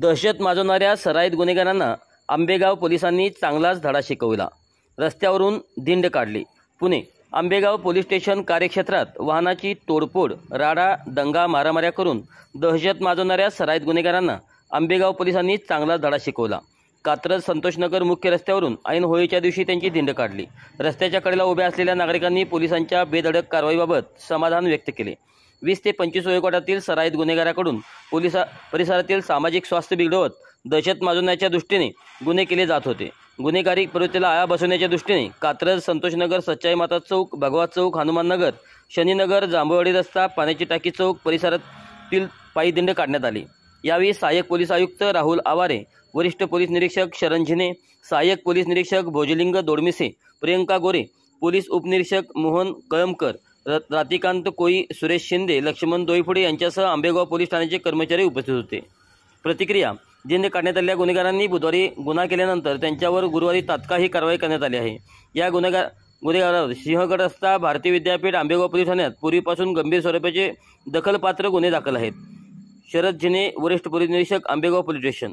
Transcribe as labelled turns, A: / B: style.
A: दहशत माजवणाऱ्या सराईत गुन्हेगारांना आंबेगाव पोलिसांनी चांगलाच धडा शिकवला। रस्त्यावरून धिंड काढली। पुणे आंबेगाव पोलीस स्टेशन कार्यक्षेत्रात वाहनाची तोडफोड, राडा, दंगा, मारामाऱ्या करून दहशत माजवणाऱ्या सराईत गुन्हेगारांना आंबेगाव पोलिसांनी चांगलाच धडा शिकवला। कात्रज संतोषनगर मुख्य रस्त्यावरून ऐन होळीच्या दिवशी त्यांची धिंड काढली। रस्त्याच्या कडेला उभ्या असलेल्या नागरिकांनी पोलिसांच्या बेधडक कारवाईबाबत समाधान व्यक्त केले। 20 ते 25 वयोगटातील सराईत गुन्हेगाराकडून परिसरातील सामाजिक स्वास्थ्य बिघडवत दहशत माजवण्याच्या दृष्टीने गुन्हे केले जात होते। गुन्हेगारी प्रवृत्तीला आळा बसवण्याच्या दृष्टीने कात्रज संतोषनगर, सच्चाई माता चौक, भगवा चौक, हनुमान नगर, शनीनगर, जांभूळवाडी रस्ता, पाण्याची टाकी चौक परिसरातील पायी दिंड काढण्यात आली। यावेळी सहाय्यक पोलीस आयुक्त राहुल आवारे, वरिष्ठ पोलीस निरीक्षक शरण झिने, सहाय्यक पोलीस निरीक्षक भोजलिंग दोडमिसे, प्रियंका गोरे, पोलीस उपनिरीक्षक मोहन कळमकर, रातिकांत कोई, सुरेश शिंदे, लक्ष्मण दोईफुडे यांच्यासह आंबेगाव पोलीस ठाण्याचे कर्मचारी उपस्थित होते। प्रतिक्रिया: दिंड काढण्यात आलेल्या गुन्हेगारांनी बुधवारी गुन्हा केल्यानंतर त्यांच्यावर गुरुवारी तात्काळ ही कारवाई करण्यात आली आहे। या गुन्हेगारावर सिंहगड रस्ता, भारतीय विद्यापीठ, आंबेगाव पोलीस ठाण्यात पूर्वीपासून गंभीर स्वरूपाचे दखलपात्र गुन्हे दाखल आहेत। शरद झिने, वरिष्ठ पोलीस निरीक्षक, आंबेगाव पोलीस स्टेशन।